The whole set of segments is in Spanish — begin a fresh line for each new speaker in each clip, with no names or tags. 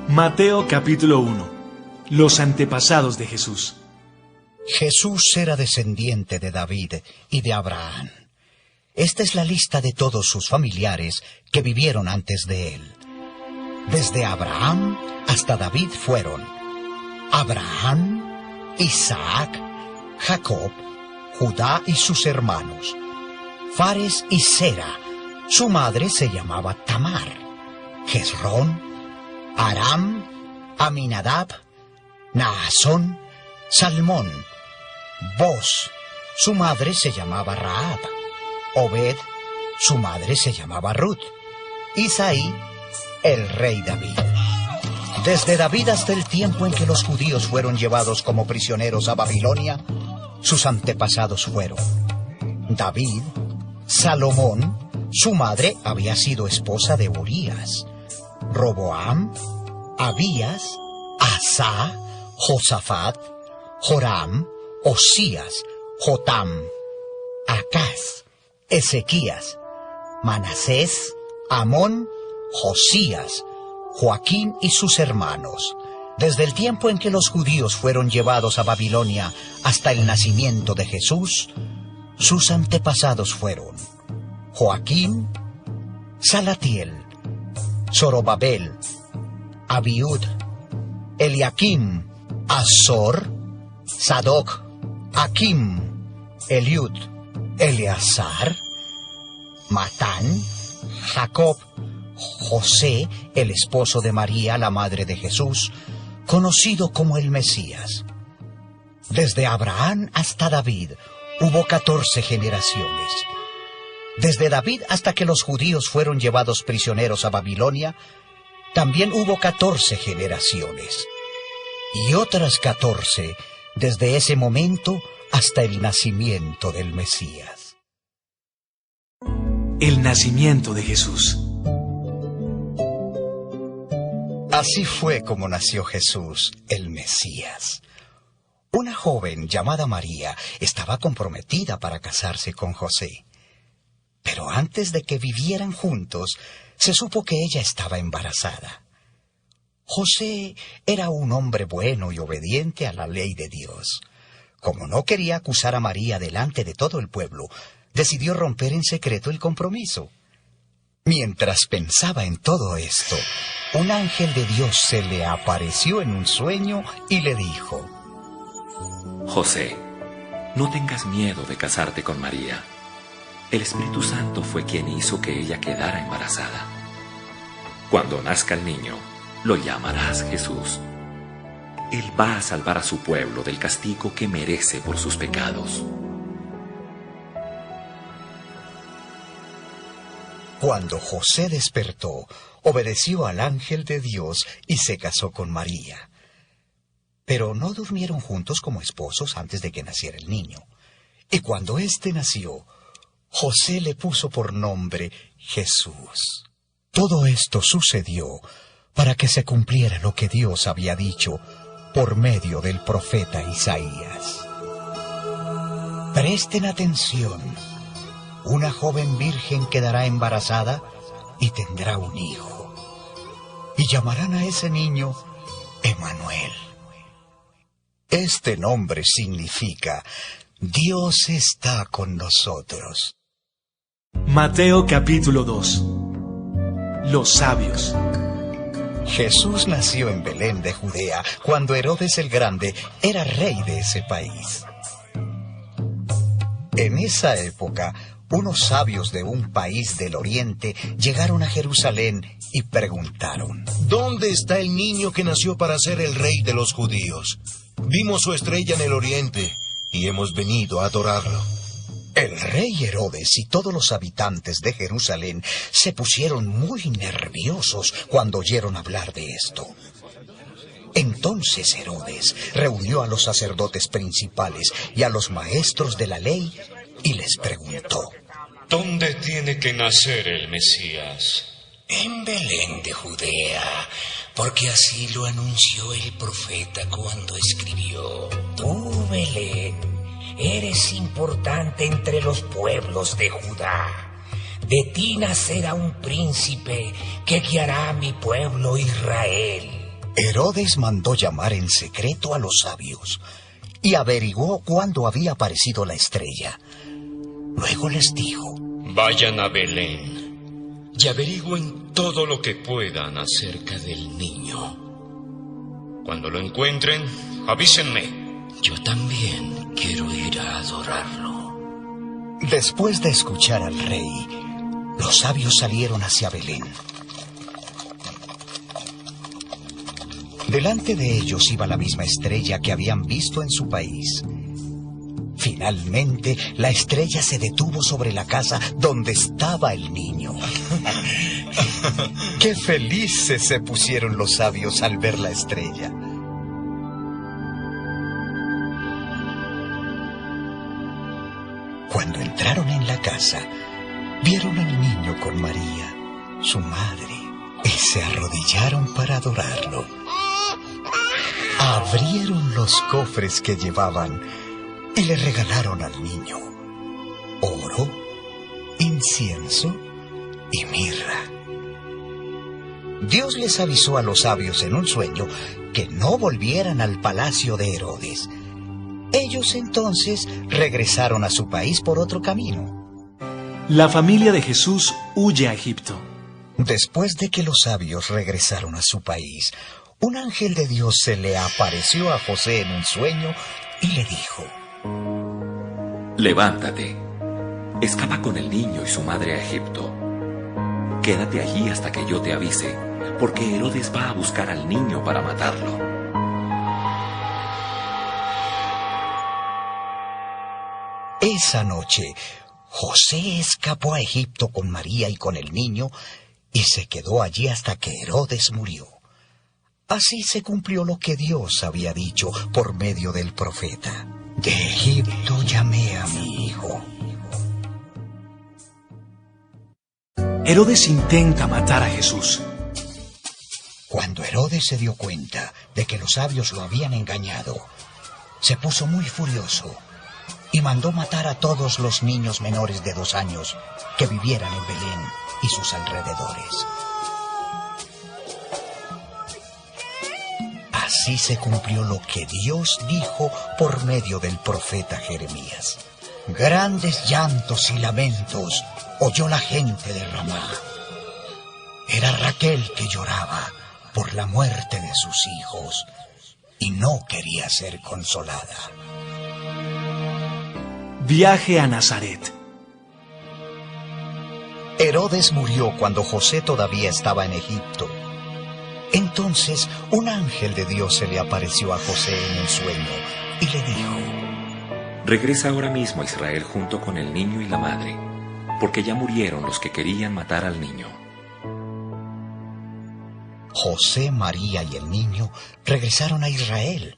Mateo capítulo 1. Los antepasados de Jesús.
Jesús era descendiente de David y de Abraham. Esta es la lista de todos sus familiares que vivieron antes de él. Desde Abraham hasta David fueron Abraham, Isaac, Jacob, Judá y sus hermanos, Fares y Sera. Su madre se llamaba Tamar, Hezrón, Aram, Aminadab, Naasón, Salmón, Boz. Su madre se llamaba Rahab, Obed. Su madre se llamaba Ruth, Isaí, el rey David. Desde David hasta el tiempo en que los judíos fueron llevados como prisioneros a Babilonia, sus antepasados fueron David, Salomón. Su madre había sido esposa de Urías, Roboam, Abías, Asa, Josafat, Joram, Osías, Jotam, Acaz, Ezequías, Manasés, Amón, Josías, Joaquín y sus hermanos. Desde el tiempo en que los judíos fueron llevados a Babilonia hasta el nacimiento de Jesús, sus antepasados fueron Joaquín, Salatiel, Zorobabel, Abiud, Eliakim, Azor, Sadoc, Akim, Eliud, Eleazar, Matán, Jacob, José, el esposo de María, la madre de Jesús, conocido como el Mesías. Desde Abraham hasta David hubo 14 generaciones. Desde David hasta que los judíos fueron llevados prisioneros a Babilonia, también hubo 14 generaciones. Y otras 14 desde ese momento hasta el nacimiento del Mesías.
El nacimiento de Jesús.
Así fue como nació Jesús, el Mesías. Una joven llamada María estaba comprometida para casarse con José. Pero antes de que vivieran juntos, se supo que ella estaba embarazada. José era un hombre bueno y obediente a la ley de Dios. Como no quería acusar a María delante de todo el pueblo, decidió romper en secreto el compromiso. Mientras pensaba en todo esto, un ángel de Dios se le apareció en un sueño y le dijo:
José, no tengas miedo de casarte con María. El Espíritu Santo fue quien hizo que ella quedara embarazada. Cuando nazca el niño, lo llamarás Jesús. Él va a salvar a su pueblo del castigo que merece por sus pecados.
Cuando José despertó, obedeció al ángel de Dios y se casó con María. Pero no durmieron juntos como esposos antes de que naciera el niño. Y cuando éste nació, José le puso por nombre Jesús. Todo esto sucedió para que se cumpliera lo que Dios había dicho por medio del profeta Isaías. Presten atención. Una joven virgen quedará embarazada y tendrá un hijo. Y llamarán a ese niño Emmanuel. Este nombre significa Dios está con nosotros.
Mateo capítulo 2. Los sabios.
Jesús nació en Belén de Judea cuando Herodes el Grande era rey de ese país. En esa época, unos sabios de un país del oriente llegaron a Jerusalén y preguntaron:
¿Dónde está el niño que nació para ser el rey de los judíos? Vimos su estrella en el oriente y hemos venido a adorarlo.
El rey Herodes y todos los habitantes de Jerusalén se pusieron muy nerviosos cuando oyeron hablar de esto. Entonces Herodes reunió a los sacerdotes principales y a los maestros de la ley y les preguntó:
¿Dónde tiene que nacer el Mesías?
En Belén de Judea, porque así lo anunció el profeta cuando escribió: Tú, Belén, eres importante entre los pueblos de Judá. De ti nacerá un príncipe que guiará a mi pueblo Israel.
Herodes mandó llamar en secreto a los sabios y averiguó cuándo había aparecido la estrella. Luego les dijo:
Vayan a Belén y averigüen todo lo que puedan acerca del niño. Cuando lo encuentren, avísenme.
Yo también quiero ir a adorarlo.
Después de escuchar al rey, los sabios salieron hacia Belén. Delante de ellos iba la misma estrella que habían visto en su país. Finalmente, la estrella se detuvo sobre la casa donde estaba el niño. ¡Qué felices se pusieron los sabios al ver la estrella! Cuando entraron en la casa, vieron al niño con María, su madre, y se arrodillaron para adorarlo. Abrieron los cofres que llevaban y le regalaron al niño oro, incienso y mirra. Dios les avisó a los sabios en un sueño que no volvieran al palacio de Herodes. Ellos entonces regresaron a su país por otro camino.
La familia de Jesús huye a Egipto.
Después de que los sabios regresaron a su país, un ángel de Dios se le apareció a José en un sueño y le dijo:
Levántate, escapa con el niño y su madre a Egipto. Quédate allí hasta que yo te avise, porque Herodes va a buscar al niño para matarlo.
Esa noche, José escapó a Egipto con María y con el niño y se quedó allí hasta que Herodes murió. Así se cumplió lo que Dios había dicho por medio del profeta: de Egipto llamé a mi hijo.
Herodes intenta matar a Jesús.
Cuando Herodes se dio cuenta de que los sabios lo habían engañado, se puso muy furioso y mandó matar a todos los niños menores de 2 años que vivieran en Belén y sus alrededores. Así se cumplió lo que Dios dijo por medio del profeta Jeremías. Grandes llantos y lamentos oyó la gente de Ramá. Era Raquel que lloraba por la muerte de sus hijos y no quería ser consolada.
Viaje a Nazaret.
Herodes murió cuando José todavía estaba en Egipto. Entonces un ángel de Dios se le apareció a José en un sueño y le dijo:
Regresa ahora mismo a Israel junto con el niño y la madre, porque ya murieron los que querían matar al niño.
José, María y el niño regresaron a Israel.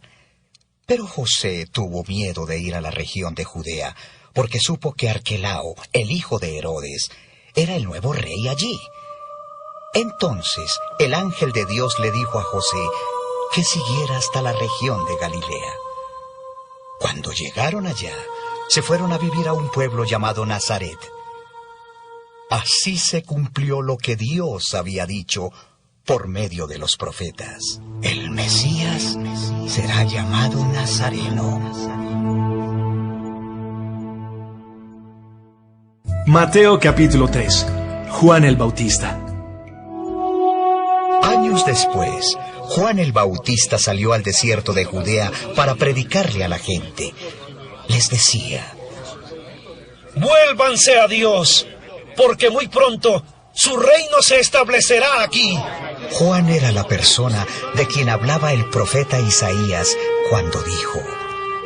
Pero José tuvo miedo de ir a la región de Judea, porque supo que Arquelao, el hijo de Herodes, era el nuevo rey allí. Entonces el ángel de Dios le dijo a José que siguiera hasta la región de Galilea. Cuando llegaron allá, se fueron a vivir a un pueblo llamado Nazaret. Así se cumplió lo que Dios había dicho por medio de los profetas: el Mesías será llamado Nazareno.
Mateo capítulo 3. Juan el Bautista.
Años después, Juan el Bautista salió al desierto de Judea para predicarle a la gente. Les decía:
Vuélvanse a Dios, porque muy pronto su reino se establecerá aquí.
Juan era la persona de quien hablaba el profeta Isaías cuando dijo: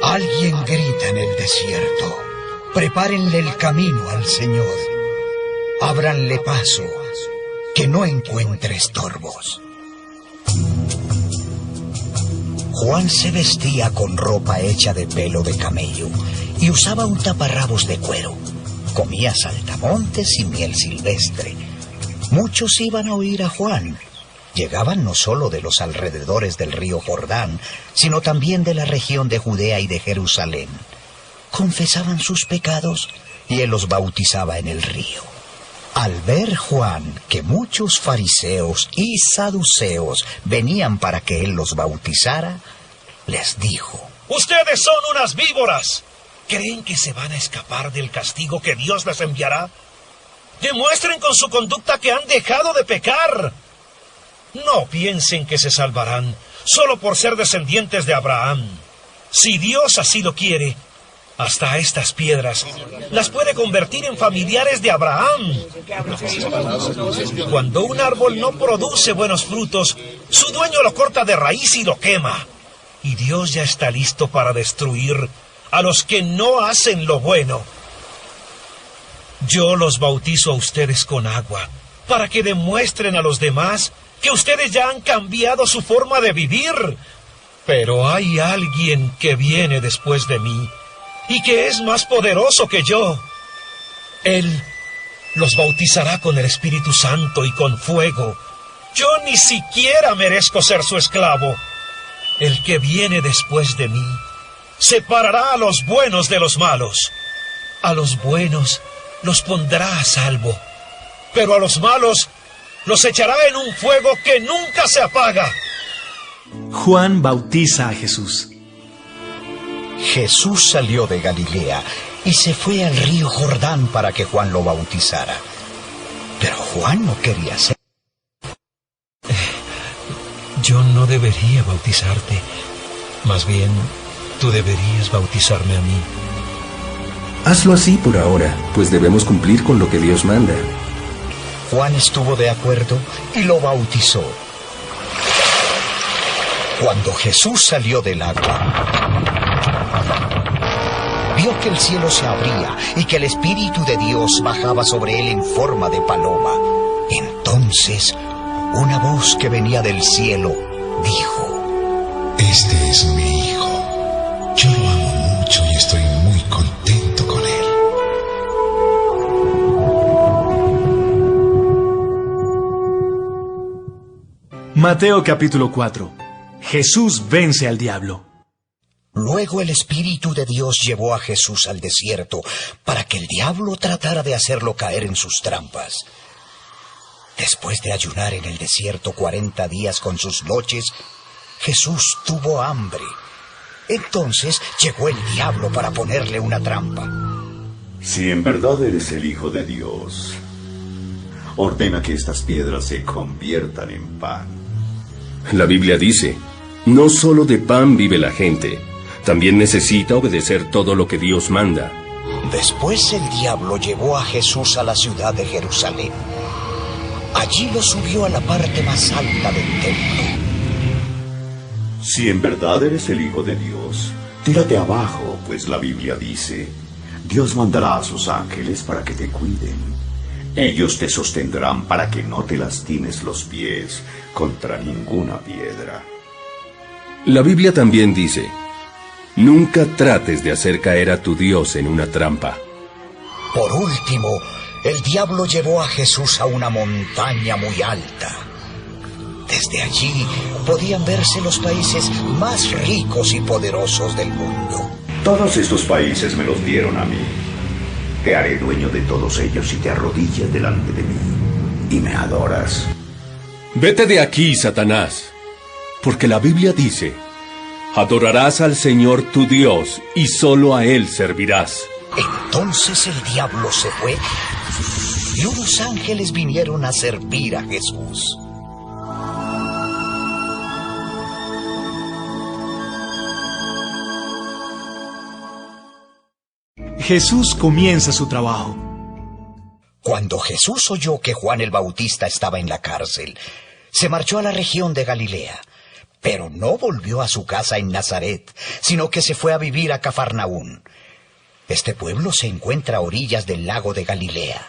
Alguien grita en el desierto, prepárenle el camino al Señor, ábranle paso, que no encuentre estorbos. Juan se vestía con ropa hecha de pelo de camello y usaba un taparrabos de cuero. Comía saltamontes y miel silvestre. Muchos iban a oír a Juan. Llegaban no solo de los alrededores del río Jordán, sino también de la región de Judea y de Jerusalén. Confesaban sus pecados y él los bautizaba en el río. Al ver Juan que muchos fariseos y saduceos venían para que él los bautizara, les dijo:
¡Ustedes son unas víboras! ¿Creen que se van a escapar del castigo que Dios les enviará? Demuestren con su conducta que han dejado de pecar. No piensen que se salvarán solo por ser descendientes de Abraham. Si Dios así lo quiere, hasta estas piedras las puede convertir en familiares de Abraham. Cuando un árbol no produce buenos frutos, su dueño lo corta de raíz y lo quema. Y Dios ya está listo para destruir a los que no hacen lo bueno. Yo los bautizo a ustedes con agua, para que demuestren a los demás que ustedes ya han cambiado su forma de vivir. Pero hay alguien que viene después de mí, y que es más poderoso que yo. Él los bautizará con el Espíritu Santo y con fuego. Yo ni siquiera merezco ser su esclavo. El que viene después de mí separará a los buenos de los malos. A los buenos los pondrá a salvo, pero a los malos los echará en un fuego que nunca se apaga.
Juan bautiza a Jesús.
Jesús salió de Galilea y se fue al río Jordán para que Juan lo bautizara. Pero Juan no quería hacerlo.
Yo no debería bautizarte. Más bien, tú deberías bautizarme a mí.
Hazlo así por ahora, pues debemos cumplir con lo que Dios manda.
Juan estuvo de acuerdo y lo bautizó. Cuando Jesús salió del agua, vio que el cielo se abría y que el Espíritu de Dios bajaba sobre él en forma de paloma. Entonces, una voz que venía del cielo dijo:
Este es mi hijo. Yo lo amo mucho y estoy muy contento con él.
Mateo capítulo 4. Jesús vence al diablo.
Luego el Espíritu de Dios llevó a Jesús al desierto para que el diablo tratara de hacerlo caer en sus trampas. Después de ayunar en el desierto 40 días con sus noches, Jesús tuvo hambre. Entonces llegó el diablo para ponerle una trampa.
Si en verdad eres el Hijo de Dios, ordena que estas piedras se conviertan en pan.
La Biblia dice: no solo de pan vive la gente, también necesita obedecer todo lo que Dios manda.
Después el diablo llevó a Jesús a la ciudad de Jerusalén. Allí lo subió a la parte más alta del templo.
Si en verdad eres el Hijo de Dios, tírate abajo, pues la Biblia dice: Dios mandará a sus ángeles para que te cuiden. Ellos te sostendrán para que no te lastimes los pies contra ninguna piedra.
La Biblia también dice: nunca trates de hacer caer a tu Dios en una trampa.
Por último, el diablo llevó a Jesús a una montaña muy alta. Desde allí podían verse los países más ricos y poderosos del mundo.
Todos estos países me los dieron a mí. Te haré dueño de todos ellos si te arrodillas delante de mí y me adoras.
Vete de aquí, Satanás, porque la Biblia dice: adorarás al Señor tu Dios y solo a Él servirás.
Entonces el diablo se fue y unos ángeles vinieron a servir a Jesús.
Jesús comienza su trabajo.
Cuando Jesús oyó que Juan el Bautista estaba en la cárcel, se marchó a la región de Galilea, pero no volvió a su casa en Nazaret, sino que se fue a vivir a Cafarnaún. Este pueblo se encuentra a orillas del lago de Galilea.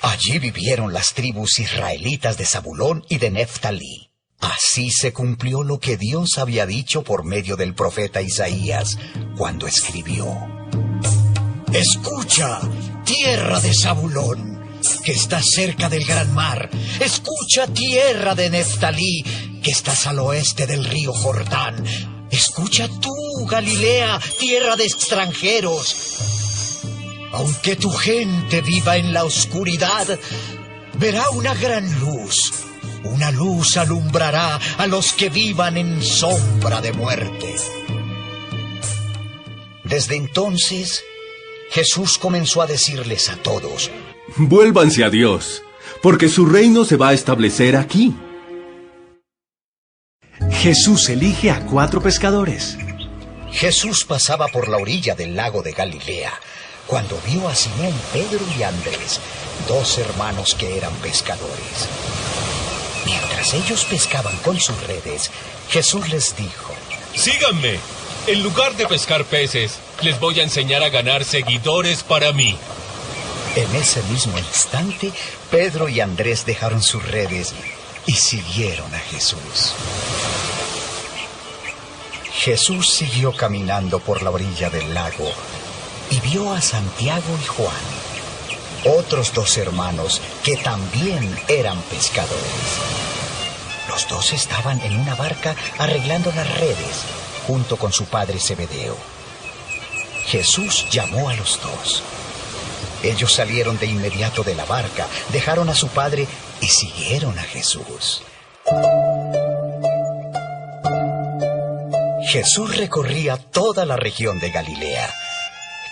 Allí vivieron las tribus israelitas de Zabulón y de Neftalí. Así se cumplió lo que Dios había dicho por medio del profeta Isaías, cuando escribió: Escucha, tierra de Zabulón, que estás cerca del gran mar. Escucha, tierra de Neftalí, que estás al oeste del río Jordán. Escucha tú, Galilea, tierra de extranjeros. Aunque tu gente viva en la oscuridad, verá una gran luz. Una luz alumbrará a los que vivan en sombra de muerte. Desde entonces, Jesús comenzó a decirles a todos:
vuélvanse a Dios, porque su reino se va a establecer aquí.
Jesús elige a 4 pescadores.
Jesús pasaba por la orilla del lago de Galilea cuando vio a Simón, Pedro y Andrés, 2 hermanos que eran pescadores. Mientras ellos pescaban con sus redes, Jesús les dijo:
síganme. En lugar de pescar peces, les voy a enseñar a ganar seguidores para mí.
En ese mismo instante, Pedro y Andrés dejaron sus redes y siguieron a Jesús. Jesús siguió caminando por la orilla del lago y vio a Santiago y Juan, otros 2 hermanos que también eran pescadores. Los 2 estaban en una barca arreglando las redes junto con su padre Zebedeo. Jesús llamó a los 2. Ellos salieron de inmediato de la barca, dejaron a su padre y siguieron a Jesús. Jesús recorría toda la región de Galilea.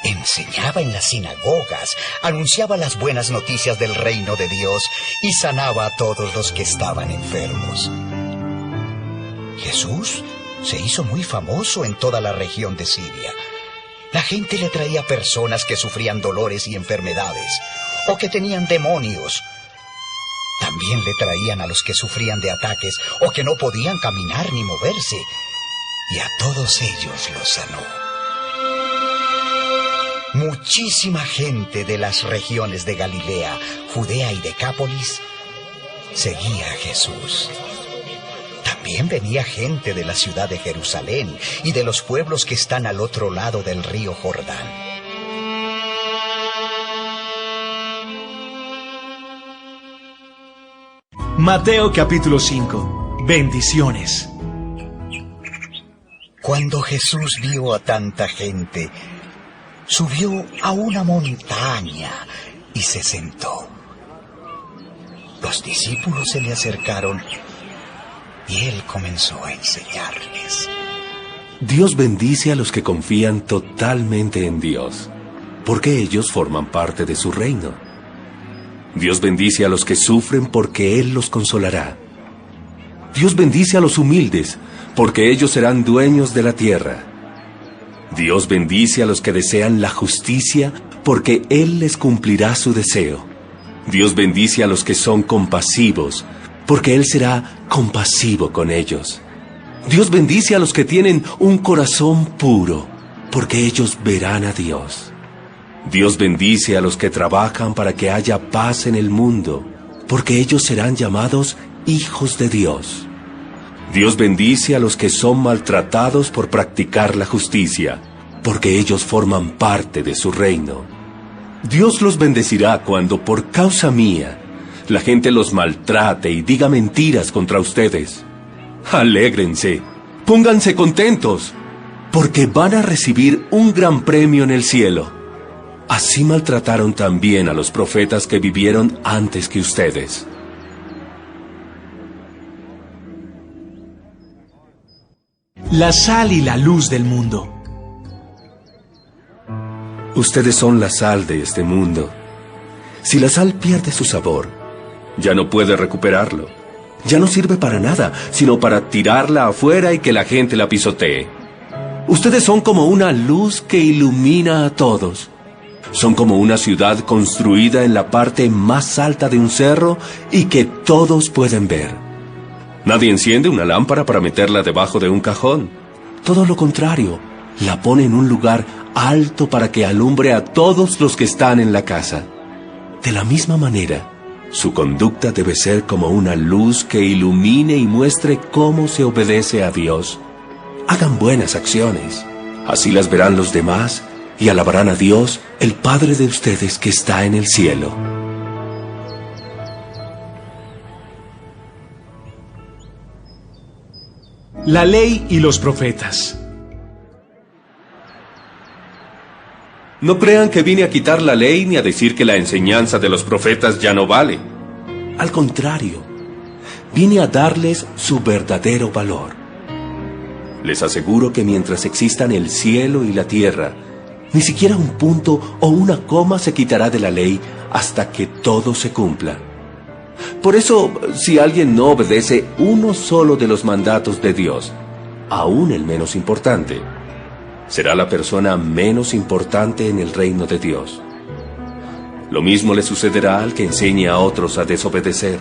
Enseñaba en las sinagogas, anunciaba las buenas noticias del reino de Dios y sanaba a todos los que estaban enfermos. Jesús se hizo muy famoso en toda la región de Siria. La gente le traía personas que sufrían dolores y enfermedades o que tenían demonios. También le traían a los que sufrían de ataques o que no podían caminar ni moverse. Y a todos ellos los sanó. Muchísima gente de las regiones de Galilea, Judea y Decápolis seguía a Jesús. También venía gente de la ciudad de Jerusalén y de los pueblos que están al otro lado del río Jordán.
Mateo capítulo 5. Bendiciones.
Cuando Jesús vio a tanta gente, subió a una montaña y se sentó. Los discípulos se le acercaron y él comenzó a enseñarles.
Dios bendice a los que confían totalmente en Dios, porque ellos forman parte de su reino. Dios bendice a los que sufren porque Él los consolará. Dios bendice a los humildes, porque ellos serán dueños de la tierra. Dios bendice a los que desean la justicia, porque Él les cumplirá su deseo. Dios bendice a los que son compasivos, porque Él será compasivo con ellos. Dios bendice a los que tienen un corazón puro, porque ellos verán a Dios. Dios bendice a los que trabajan para que haya paz en el mundo, porque ellos serán llamados hijos de Dios. Dios bendice a los que son maltratados por practicar la justicia, porque ellos forman parte de su reino. Dios los bendecirá cuando, por causa mía, la gente los maltrate y diga mentiras contra ustedes. Alégrense, pónganse contentos, porque van a recibir un gran premio en el cielo. Así maltrataron también a los profetas que vivieron antes que ustedes.
La sal y la luz del mundo.
Ustedes son la sal de este mundo. Si la sal pierde su sabor, ya no puede recuperarlo. Ya no sirve para nada, sino para tirarla afuera y que la gente la pisotee. Ustedes son como una luz que ilumina a todos. Son como una ciudad construida en la parte más alta de un cerro y que todos pueden ver. Nadie enciende una lámpara para meterla debajo de un cajón. Todo lo contrario, la pone en un lugar alto para que alumbre a todos los que están en la casa. De la misma manera, su conducta debe ser como una luz que ilumine y muestre cómo se obedece a Dios. Hagan buenas acciones, así las verán los demás y alabarán a Dios, el Padre de ustedes que está en el cielo.
La ley y los profetas.
No crean que vine a quitar la ley ni a decir que la enseñanza de los profetas ya no vale. Al contrario, vine a darles su verdadero valor. Les aseguro que mientras existan el cielo y la tierra, ni siquiera un punto o una coma se quitará de la ley hasta que todo se cumpla. Por eso, si alguien no obedece uno solo de los mandatos de Dios, aún el menos importante, será la persona menos importante en el reino de Dios. Lo mismo le sucederá al que enseñe a otros a desobedecer.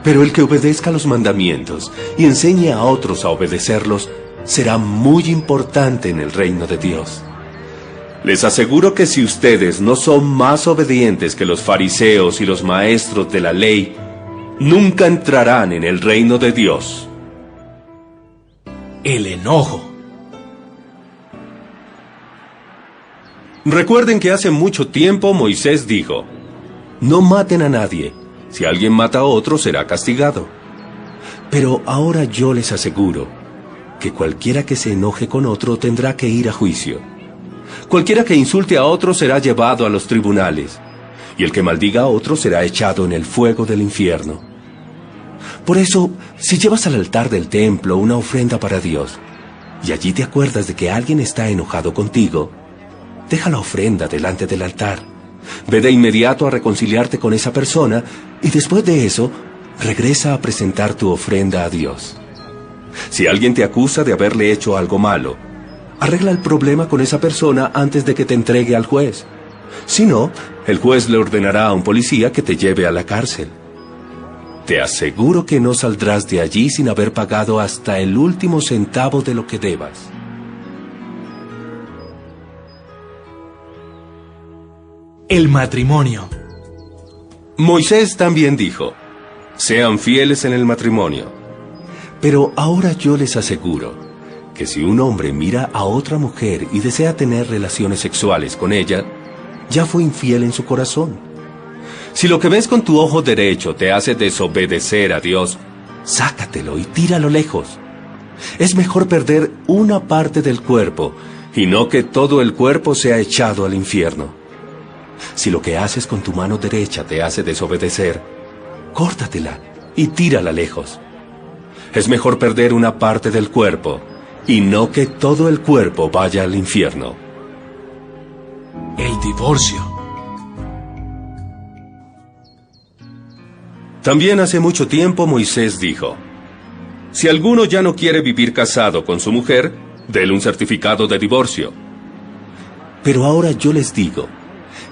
Pero el que obedezca los mandamientos y enseñe a otros a obedecerlos, será muy importante en el reino de Dios. Les aseguro que si ustedes no son más obedientes que los fariseos y los maestros de la ley, nunca entrarán en el reino de Dios.
El enojo.
Recuerden que hace mucho tiempo Moisés dijo: no maten a nadie. Si alguien mata a otro, será castigado. Pero ahora yo les aseguro que cualquiera que se enoje con otro tendrá que ir a juicio. Cualquiera que insulte a otro será llevado a los tribunales, y el que maldiga a otro será echado en el fuego del infierno. Por eso, si llevas al altar del templo una ofrenda para Dios, y allí te acuerdas de que alguien está enojado contigo, deja la ofrenda delante del altar. Ve de inmediato a reconciliarte con esa persona y después de eso, regresa a presentar tu ofrenda a Dios. Si alguien te acusa de haberle hecho algo malo, arregla el problema con esa persona antes de que te entregue al juez. Si no, el juez le ordenará a un policía que te lleve a la cárcel. Te aseguro que no saldrás de allí sin haber pagado hasta el último centavo de lo que debas.
El matrimonio.
Moisés también dijo: sean fieles en el matrimonio. Pero ahora yo les aseguro que si un hombre mira a otra mujer y desea tener relaciones sexuales con ella, ya fue infiel en su corazón. Si lo que ves con tu ojo derecho te hace desobedecer a Dios, sácatelo y tíralo lejos. Es mejor perder una parte del cuerpo y no que todo el cuerpo sea echado al infierno. Si lo que haces con tu mano derecha te hace desobedecer, córtatela y tírala lejos. Es mejor perder una parte del cuerpo y no que todo el cuerpo vaya al infierno.
El divorcio.
También hace mucho tiempo Moisés dijo: si alguno ya no quiere vivir casado con su mujer, déle un certificado de divorcio. Pero ahora yo les digo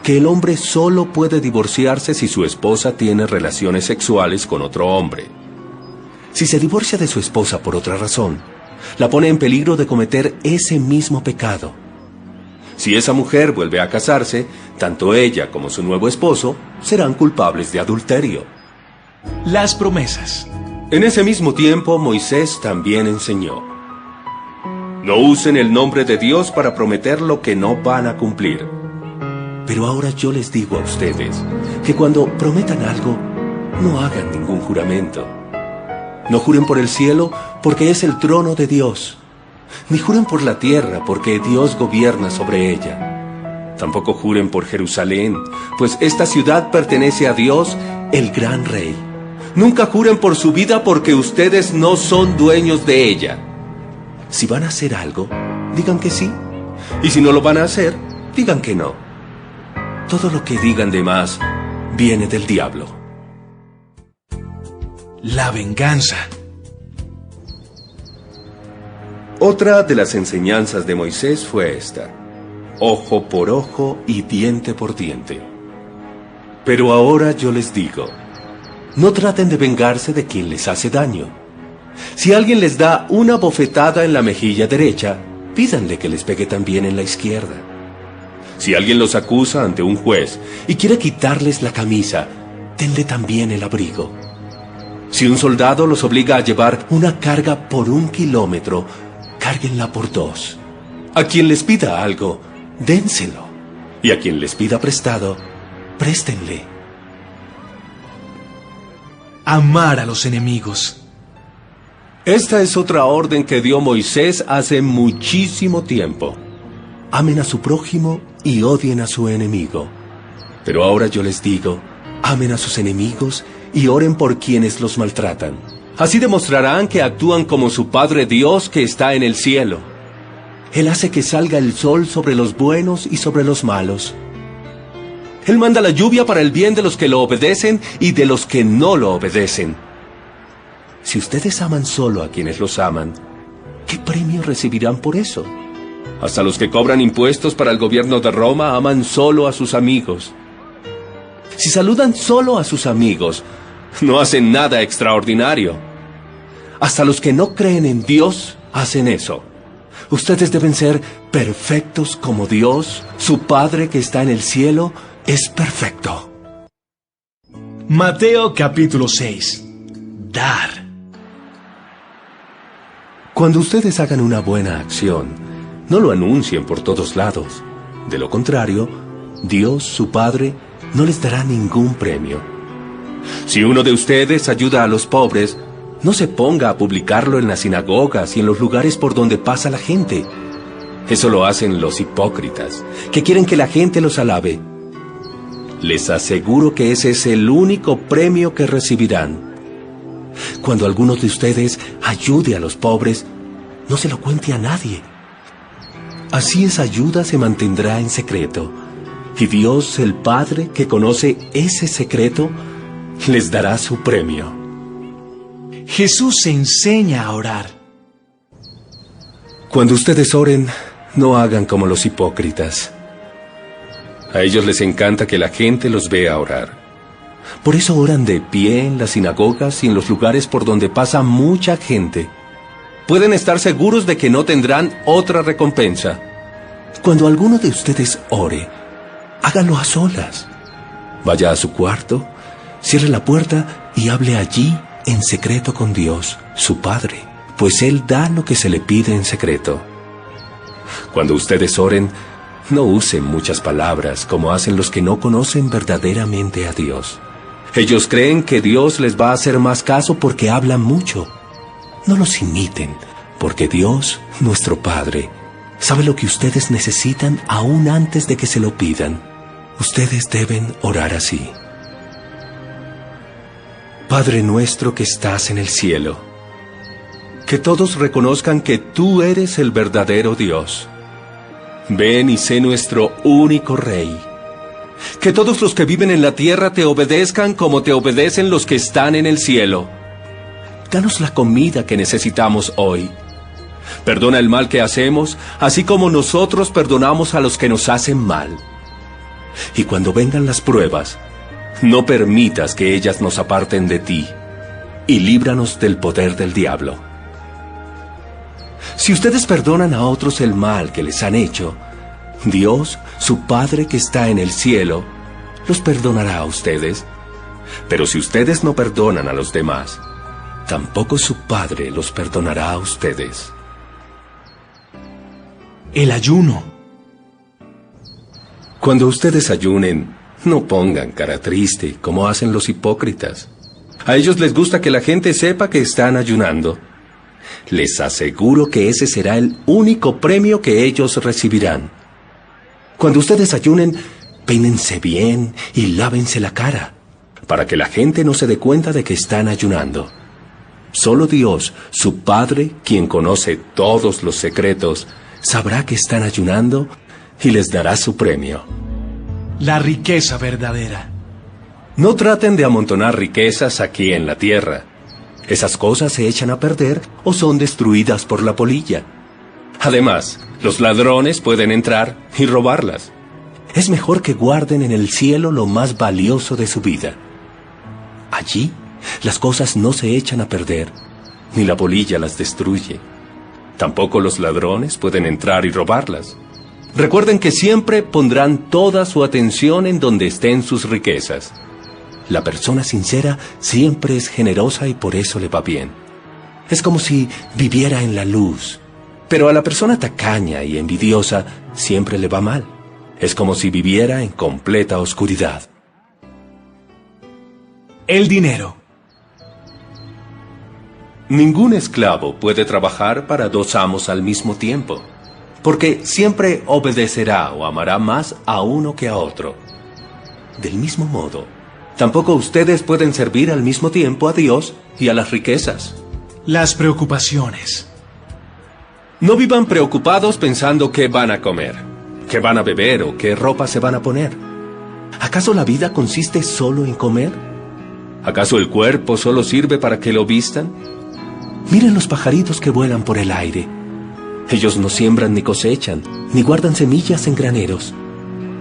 que el hombre solo puede divorciarse si su esposa tiene relaciones sexuales con otro hombre. Si se divorcia de su esposa por otra razón, la pone en peligro de cometer ese mismo pecado. Si esa mujer vuelve a casarse, tanto ella como su nuevo esposo serán culpables de adulterio.
Las promesas.
En ese mismo tiempo, Moisés también enseñó: no usen el nombre de Dios para prometer lo que no van a cumplir. Pero ahora yo les digo a ustedes que cuando prometan algo, no hagan ningún juramento. No juren por el cielo, porque es el trono de Dios. Ni juren por la tierra, porque Dios gobierna sobre ella. Tampoco juren por Jerusalén, pues esta ciudad pertenece a Dios, el gran Rey. Nunca juren por su vida, porque ustedes no son dueños de ella. Si van a hacer algo, digan que sí. Y si no lo van a hacer, digan que no. Todo lo que digan de más viene del diablo.
La venganza.
Otra de las enseñanzas de Moisés fue esta: ojo por ojo y diente por diente. Pero ahora yo les digo, no traten de vengarse de quien les hace daño. Si alguien les da una bofetada en la mejilla derecha, pídanle que les pegue también en la izquierda. Si alguien los acusa ante un juez y quiere quitarles la camisa, denle también el abrigo. Si un soldado los obliga a llevar una carga por 1 kilómetro, cárguenla por 2. A quien les pida algo, dénselo. Y a quien les pida prestado, préstenle.
Amar a los enemigos.
Esta es otra orden que dio Moisés hace muchísimo tiempo. amen a su prójimo y odien a su enemigo. Pero ahora yo les digo, amen a sus enemigos y oren por quienes los maltratan. Así demostrarán que actúan como su Padre Dios que está en el cielo. Él hace que salga el sol sobre los buenos y sobre los malos. Él manda la lluvia para el bien de los que lo obedecen y de los que no lo obedecen. Si ustedes aman solo a quienes los aman, ¿qué premio recibirán por eso? Hasta los que cobran impuestos para el gobierno de Roma aman solo a sus amigos. Si saludan solo a sus amigos, no hacen nada extraordinario. Hasta los que no creen en Dios hacen eso. Ustedes deben ser perfectos como Dios, su Padre que está en el cielo, es perfecto.
Mateo capítulo 6. Dar.
Cuando ustedes hagan una buena acción, no lo anuncien por todos lados. De lo contrario, Dios, su Padre, no les dará ningún premio. Si uno de ustedes ayuda a los pobres, no se ponga a publicarlo en las sinagogas y en los lugares por donde pasa la gente. Eso lo hacen los hipócritas, que quieren que la gente los alabe. Les aseguro que ese es el único premio que recibirán. Cuando alguno de ustedes ayude a los pobres, no se lo cuente a nadie. Así esa ayuda se mantendrá en secreto, y Dios, el Padre, que conoce ese secreto, les dará su premio.
Jesús enseña a orar.
Cuando ustedes oren, no hagan como los hipócritas. A ellos les encanta que la gente los vea orar. Por eso oran de pie en las sinagogas y en los lugares por donde pasa mucha gente. Pueden estar seguros de que no tendrán otra recompensa. Cuando alguno de ustedes ore, hágalo a solas. Vaya a su cuarto, cierre la puerta y hable allí en secreto con Dios, su Padre, pues Él da lo que se le pide en secreto. Cuando ustedes oren, no usen muchas palabras como hacen los que no conocen verdaderamente a Dios. Ellos creen que Dios les va a hacer más caso porque hablan mucho. No los imiten, porque Dios, nuestro Padre, sabe lo que ustedes necesitan aún antes de que se lo pidan. Ustedes deben orar así. Padre nuestro que estás en el cielo, que todos reconozcan que tú eres el verdadero Dios. Ven y sé nuestro único Rey. Que todos los que viven en la tierra te obedezcan como te obedecen los que están en el cielo. Danos la comida que necesitamos hoy. Perdona el mal que hacemos, así como nosotros perdonamos a los que nos hacen mal. Y cuando vengan las pruebas, no permitas que ellas nos aparten de ti, y líbranos del poder del diablo. Si ustedes perdonan a otros el mal que les han hecho, Dios, su Padre que está en el cielo, los perdonará a ustedes. Pero si ustedes no perdonan a los demás, tampoco su Padre los perdonará a ustedes.
El ayuno.
Cuando ustedes ayunen, no pongan cara triste como hacen los hipócritas. A ellos les gusta que la gente sepa que están ayunando. Les aseguro que ese será el único premio que ellos recibirán. Cuando ustedes ayunen, peínense bien y lávense la cara, para que la gente no se dé cuenta de que están ayunando. Solo Dios, su Padre, quien conoce todos los secretos, sabrá que están ayunando y les dará su premio.
La riqueza verdadera.
No traten de amontonar riquezas aquí en la tierra. Esas cosas se echan a perder o son destruidas por la polilla. Además, los ladrones pueden entrar y robarlas. Es mejor que guarden en el cielo lo más valioso de su vida. Allí, las cosas no se echan a perder, ni la polilla las destruye. Tampoco los ladrones pueden entrar y robarlas. Recuerden que siempre pondrán toda su atención en donde estén sus riquezas. La persona sincera siempre es generosa y por eso le va bien. Es como si viviera en la luz. Pero a la persona tacaña y envidiosa siempre le va mal. Es como si viviera en completa oscuridad.
El dinero.
Ningún esclavo puede trabajar para dos amos al mismo tiempo. porque siempre obedecerá o amará más a uno que a otro. Del mismo modo, tampoco ustedes pueden servir al mismo tiempo a Dios y a las riquezas.
Las preocupaciones.
No vivan preocupados pensando qué van a comer, qué van a beber o qué ropa se van a poner. ¿Acaso la vida consiste solo en comer? ¿Acaso el cuerpo solo sirve para que lo vistan? Miren los pajaritos que vuelan por el aire. Ellos no siembran ni cosechan, ni guardan semillas en graneros.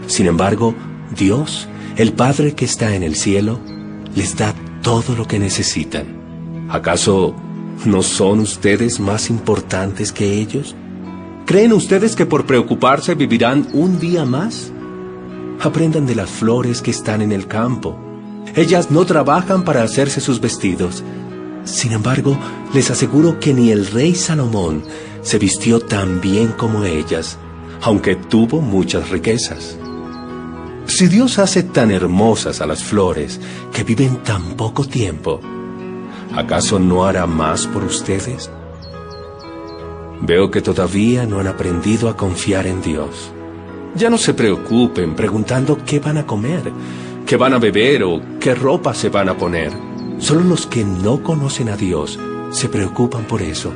Sin embargo, Dios, el Padre que está en el cielo, les da todo lo que necesitan. ¿Acaso no son ustedes más importantes que ellos? ¿Creen ustedes que por preocuparse vivirán un día más? Aprendan de las flores que están en el campo. Ellas no trabajan para hacerse sus vestidos. Sin embargo, les aseguro que ni el rey Salomón se vistió tan bien como ellas, aunque tuvo muchas riquezas. Si Dios hace tan hermosas a las flores que viven tan poco tiempo, ¿acaso no hará más por ustedes? Veo que todavía no han aprendido a confiar en Dios. Ya no se preocupen preguntando qué van a comer, qué van a beber o qué ropa se van a poner. Solo los que no conocen a Dios se preocupan por eso.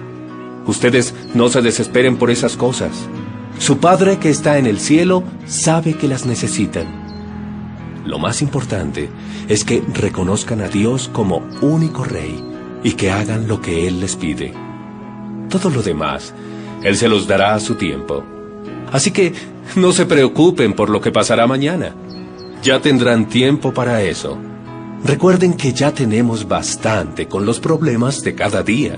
Ustedes no se desesperen por esas cosas. Su Padre que está en el cielo sabe que las necesitan. Lo más importante es que reconozcan a Dios como único Rey y que hagan lo que Él les pide. Todo lo demás, Él se los dará a su tiempo. Así que no se preocupen por lo que pasará mañana. Ya tendrán tiempo para eso. Recuerden que ya tenemos bastante con los problemas de cada día.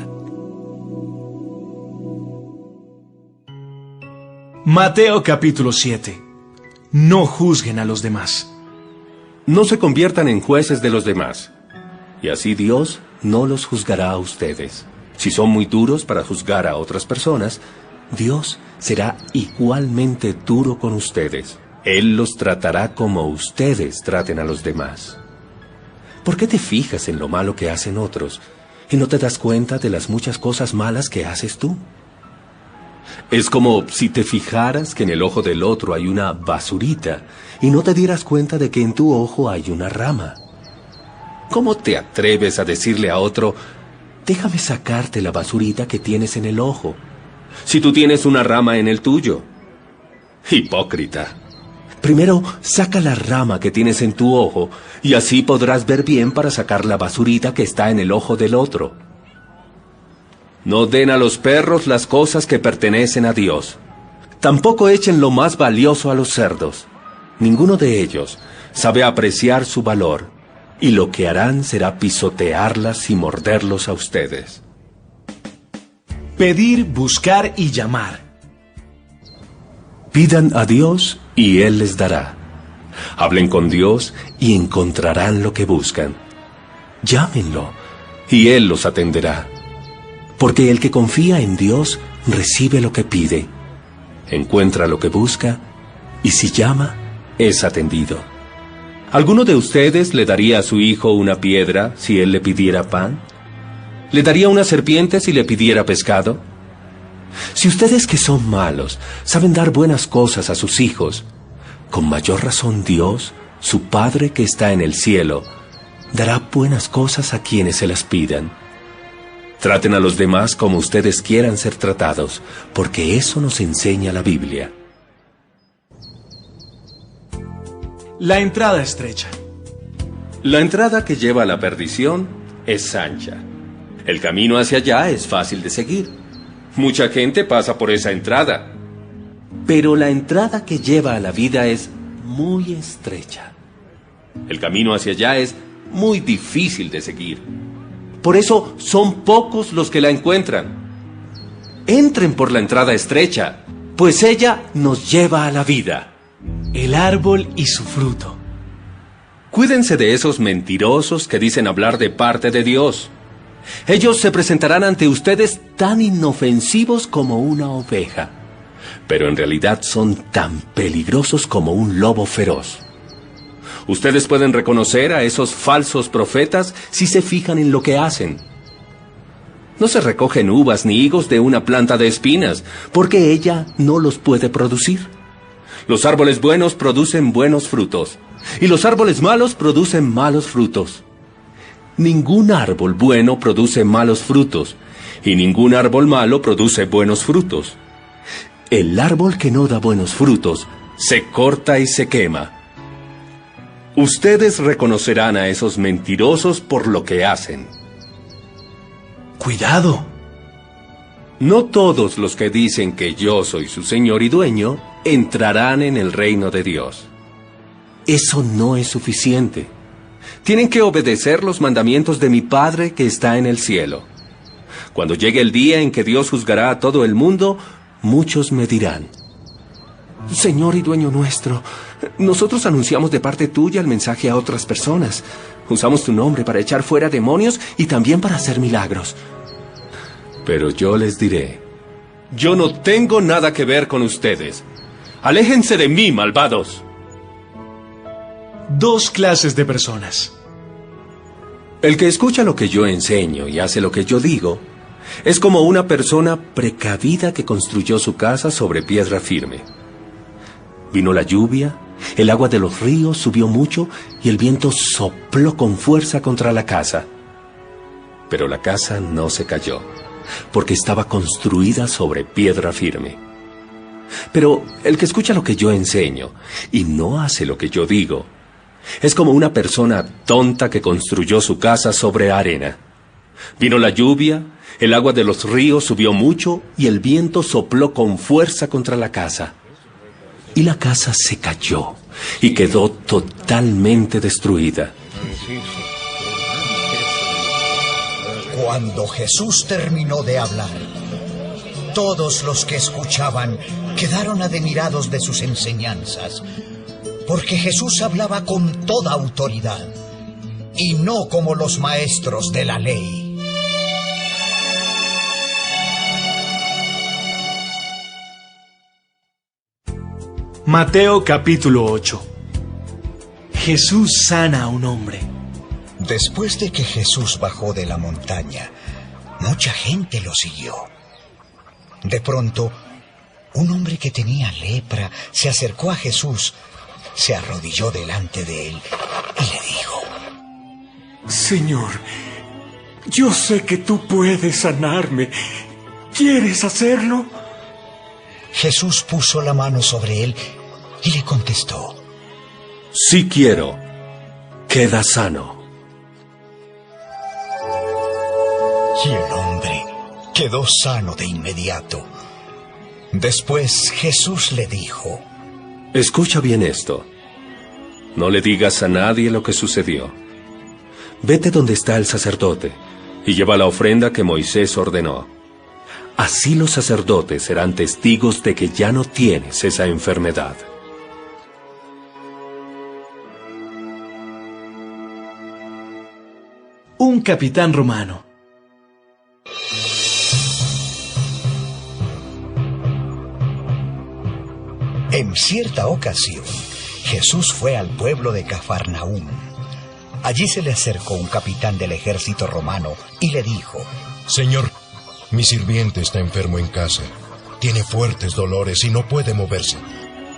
Mateo capítulo 7. No juzguen a los demás.
No se conviertan en jueces de los demás, y así Dios no los juzgará a ustedes. Si son muy duros para juzgar a otras personas, Dios será igualmente duro con ustedes. Él los tratará como ustedes traten a los demás. ¿Por qué te fijas en lo malo que hacen otros y no te das cuenta de las muchas cosas malas que haces tú? Es como si te fijaras que en el ojo del otro hay una basurita y no te dieras cuenta de que en tu ojo hay una rama. ¿Cómo te atreves a decirle a otro, déjame sacarte la basurita que tienes en el ojo, si tú tienes una rama en el tuyo? Hipócrita. Primero, saca la rama que tienes en tu ojo y así podrás ver bien para sacar la basurita que está en el ojo del otro. No den a los perros las cosas que pertenecen a Dios. Tampoco echen lo más valioso a los cerdos. Ninguno de ellos sabe apreciar su valor, y lo que harán será pisotearlas y morderlos a ustedes.
Pedir, buscar y llamar.
Pidan a Dios y Él les dará. Hablen con Dios y encontrarán lo que buscan. Llámenlo y Él los atenderá. Porque el que confía en Dios recibe lo que pide, encuentra lo que busca, y si llama, es atendido. ¿Alguno de ustedes le daría a su hijo una piedra si él le pidiera pan? ¿Le daría una serpiente si le pidiera pescado? Si ustedes que son malos saben dar buenas cosas a sus hijos, con mayor razón Dios, su Padre que está en el cielo, dará buenas cosas a quienes se las pidan. Traten a los demás como ustedes quieran ser tratados, porque eso nos enseña la Biblia.
La entrada estrecha.
La entrada que lleva a la perdición es ancha. El camino hacia allá es fácil de seguir. Mucha gente pasa por esa entrada. Pero la entrada que lleva a la vida es muy estrecha. El camino hacia allá es muy difícil de seguir. Por eso son pocos los que la encuentran. Entren por la entrada estrecha, pues ella nos lleva a la vida.
El árbol y su fruto.
Cuídense de esos mentirosos que dicen hablar de parte de Dios. Ellos se presentarán ante ustedes tan inofensivos como una oveja, pero en realidad son tan peligrosos como un lobo feroz. Ustedes pueden reconocer a esos falsos profetas si se fijan en lo que hacen. No se recogen uvas ni higos de una planta de espinas, porque ella no los puede producir. Los árboles buenos producen buenos frutos, y los árboles malos producen malos frutos. Ningún árbol bueno produce malos frutos, y ningún árbol malo produce buenos frutos. El árbol que no da buenos frutos se corta y se quema. Ustedes reconocerán a esos mentirosos por lo que hacen.
¡Cuidado!
No todos los que dicen que yo soy su Señor y Dueño entrarán en el reino de Dios. Eso no es suficiente. Tienen que obedecer los mandamientos de mi Padre que está en el cielo. Cuando llegue el día en que Dios juzgará a todo el mundo, muchos me dirán: Señor y Dueño nuestro, nosotros anunciamos de parte tuya el mensaje a otras personas. Usamos tu nombre para echar fuera demonios y también para hacer milagros. Pero yo les diré: yo no tengo nada que ver con ustedes. Aléjense de mí, malvados.
Dos clases de personas.
El que escucha lo que yo enseño y hace lo que yo digo es como una persona precavida que construyó su casa sobre piedra firme. Vino la lluvia, el agua de los ríos subió mucho y el viento sopló con fuerza contra la casa. Pero la casa no se cayó, porque estaba construida sobre piedra firme. Pero el que escucha lo que yo enseño y no hace lo que yo digo es como una persona tonta que construyó su casa sobre arena. Vino la lluvia, el agua de los ríos subió mucho y el viento sopló con fuerza contra la casa. Y la casa se cayó y quedó totalmente destruida.
Cuando Jesús terminó de hablar, todos los que escuchaban quedaron admirados de sus enseñanzas, porque Jesús hablaba con toda autoridad y no como los maestros de la ley.
Mateo capítulo 8. Jesús sana a un hombre.
Después de que Jesús bajó de la montaña, mucha gente lo siguió. De pronto, un hombre que tenía lepra se acercó a Jesús, se arrodilló delante de él y le dijo:
Señor, yo sé que tú puedes sanarme. ¿Quieres hacerlo?
Jesús puso la mano sobre él y le contestó:
Sí quiero. Queda sano.
Y el hombre quedó sano de inmediato. Después Jesús le dijo:
Escucha bien esto. No le digas a nadie lo que sucedió. Vete donde está el sacerdote y lleva la ofrenda que Moisés ordenó. Así los sacerdotes serán testigos de que ya no tienes esa enfermedad.
Un capitán romano.
En cierta ocasión, Jesús fue al pueblo de Cafarnaúm. Allí se le acercó un capitán del ejército romano y le dijo:
Señor, mi sirviente está enfermo en casa. Tiene fuertes dolores y no puede moverse.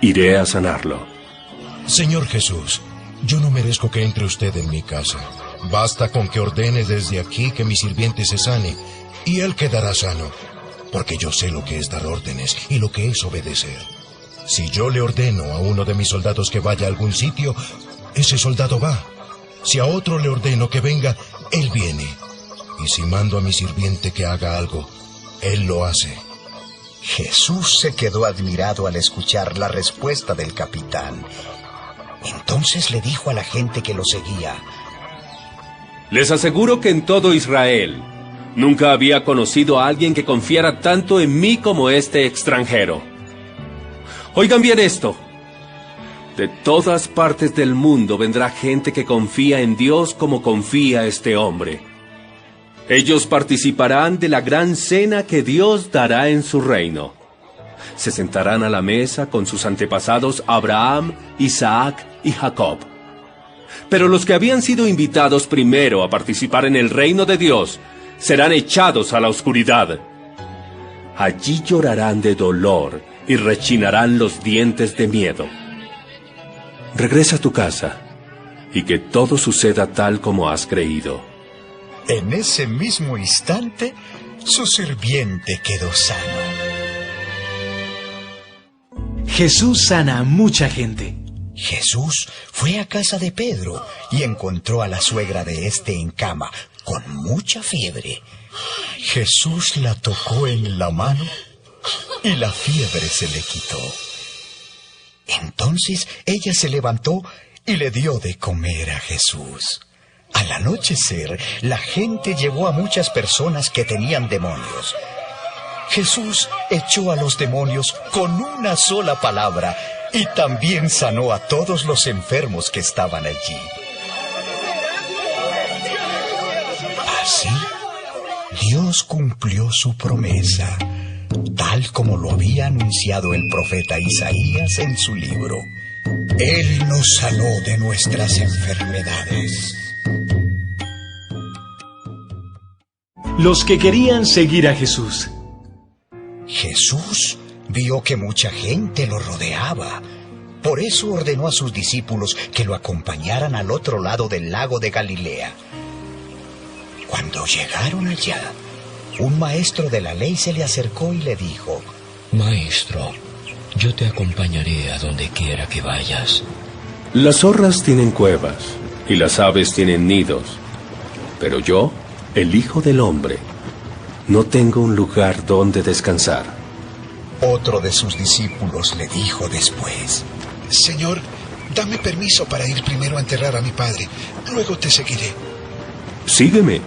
Iré a sanarlo.
Señor Jesús, yo no merezco que entre usted en mi casa. Basta con que ordene desde aquí que mi sirviente se sane, y él quedará sano, porque yo sé lo que es dar órdenes y lo que es obedecer. Si yo le ordeno a uno de mis soldados que vaya a algún sitio, ese soldado va. Si a otro le ordeno que venga, él viene. Y si mando a mi sirviente que haga algo, él lo hace.
Jesús se quedó admirado al escuchar la respuesta del capitán. Entonces le dijo a la gente que lo seguía:
Les aseguro que en todo Israel nunca había conocido a alguien que confiara tanto en mí como este extranjero. Oigan bien esto. De todas partes del mundo vendrá gente que confía en Dios como confía este hombre. Ellos participarán de la gran cena que Dios dará en su reino. Se sentarán a la mesa con sus antepasados Abraham, Isaac y Jacob. Pero los que habían sido invitados primero a participar en el reino de Dios serán echados a la oscuridad. Allí llorarán de dolor y rechinarán los dientes de miedo. Regresa a tu casa y que todo suceda tal como has creído.
En ese mismo instante, su sirviente quedó sano.
Jesús sana a mucha gente.
Jesús fue a casa de Pedro y encontró a la suegra de este en cama, con mucha fiebre. Jesús la tocó en la mano y la fiebre se le quitó. Entonces ella se levantó y le dio de comer a Jesús. Al anochecer, la gente llevó a muchas personas que tenían demonios. Jesús echó a los demonios con una sola palabra y también sanó a todos los enfermos que estaban allí. Así, Dios cumplió su promesa, tal como lo había anunciado el profeta Isaías en su libro. Él nos sanó de nuestras enfermedades.
Los que querían seguir a Jesús.
Jesús vio que mucha gente lo rodeaba. Por eso ordenó a sus discípulos que lo acompañaran al otro lado del lago de Galilea. Cuando llegaron allá, un maestro de la ley se le acercó y le dijo:
Maestro, yo te acompañaré a donde quiera que vayas.
Las zorras tienen cuevas y las aves tienen nidos, pero yo, el Hijo del Hombre, no tengo un lugar donde descansar.
Otro de sus discípulos le dijo después:
Señor, dame permiso para ir primero a enterrar a mi padre. Luego te seguiré.
Sígueme.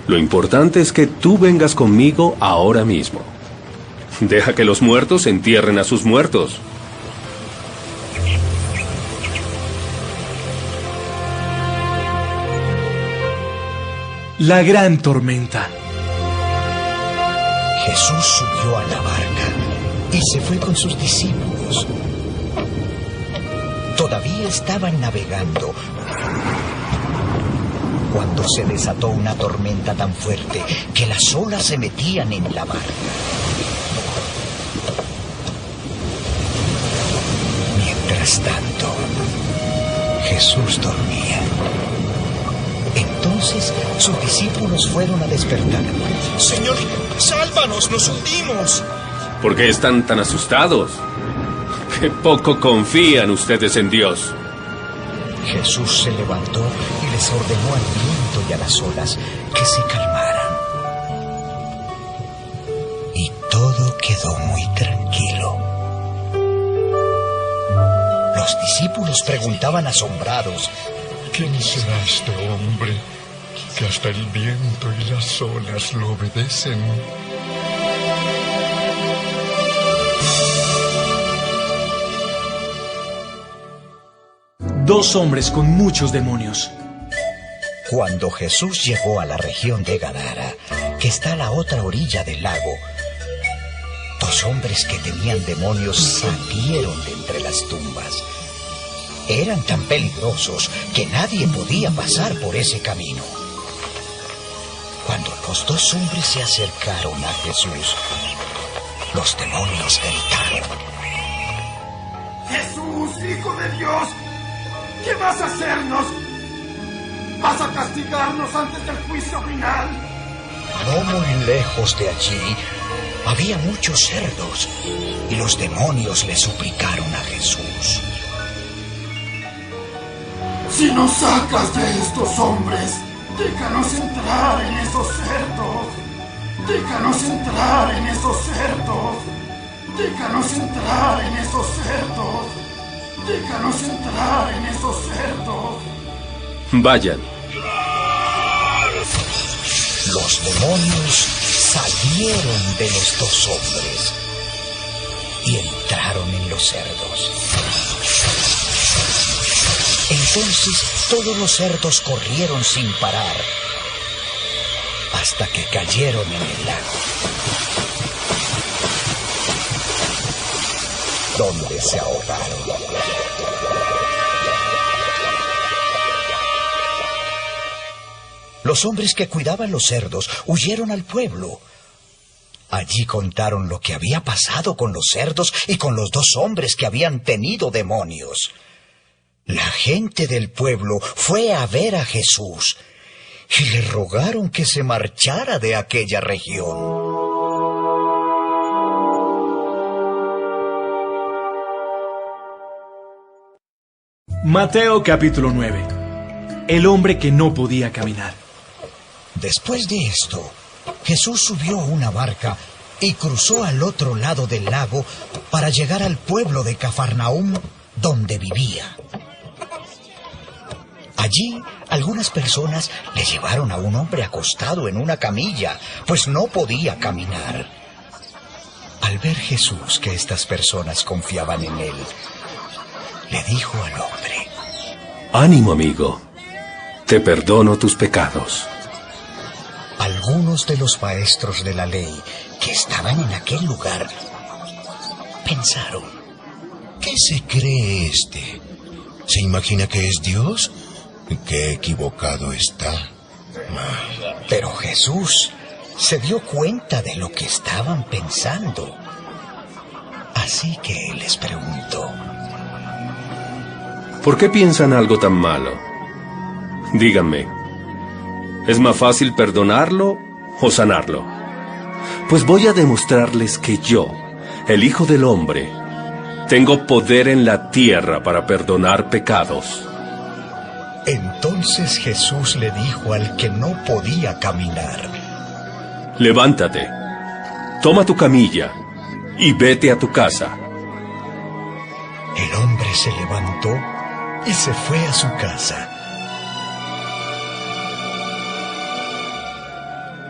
Lo importante es que tú vengas conmigo ahora mismo. Deja que los muertos entierren a sus muertos.
La gran tormenta.
Jesús subió a la barca y se fue con sus discípulos. Todavía estaban navegando cuando se desató una tormenta tan fuerte que las olas se metían en la barca. Mientras tanto, Jesús dormía. Entonces sus discípulos fueron a despertarlo.
Señor, sálvanos, nos hundimos.
¿Por qué están tan asustados? ¡Qué poco confían ustedes en Dios!
Jesús se levantó y les ordenó al viento y a las olas que se calmaran. Y todo quedó muy tranquilo. Los discípulos preguntaban asombrados:
¿Quién será este hombre que hasta el viento y las olas lo obedecen?
Dos hombres con muchos demonios.
Cuando Jesús llegó a la región de Gadara, que está a la otra orilla del lago, dos hombres que tenían demonios salieron de entre las tumbas. Eran tan peligrosos que nadie podía pasar por ese camino. Cuando los dos hombres se acercaron a Jesús, los demonios gritaron:
¡Jesús, Hijo de Dios! ¿Qué vas a hacernos? ¿Vas a castigarnos antes del juicio final?
No muy lejos de allí había muchos cerdos y los demonios le suplicaron a Jesús:
Si nos sacas de estos hombres, déjanos entrar en esos cerdos. Déjanos entrar en esos cerdos. Déjanos entrar en esos cerdos. Déjanos entrar en esos cerdos.
Vayan.
Los demonios salieron de los dos hombres y entraron en los cerdos. Entonces todos los cerdos corrieron sin parar hasta que cayeron en el lago, donde se ahogaron. Los hombres que cuidaban los cerdos huyeron al pueblo. Allí contaron lo que había pasado con los cerdos y con los 2 hombres que habían tenido demonios. La gente del pueblo fue a ver a Jesús y le rogaron que se marchara de aquella región.
Mateo capítulo 9. El hombre que no podía caminar.
Después de esto, Jesús subió a una barca y cruzó al otro lado del lago para llegar al pueblo de Cafarnaúm, donde vivía. Allí, algunas personas le llevaron a un hombre acostado en una camilla, pues no podía caminar. Al ver Jesús que estas personas confiaban en él, le dijo al hombre:
Ánimo, amigo. Te perdono tus pecados.
Algunos de los maestros de la ley que estaban en aquel lugar pensaron:
¿qué se cree este? ¿Se imagina que es Dios? ¡Qué equivocado está!
Pero Jesús se dio cuenta de lo que estaban pensando. Así que les preguntó:
¿por qué piensan algo tan malo? Díganme, ¿es más fácil perdonarlo o sanarlo? Pues voy a demostrarles que yo, el Hijo del Hombre, tengo poder en la tierra para perdonar pecados.
Entonces Jesús le dijo al que no podía caminar:
levántate, toma tu camilla y vete a tu casa.
El hombre se levantó y se fue a su casa.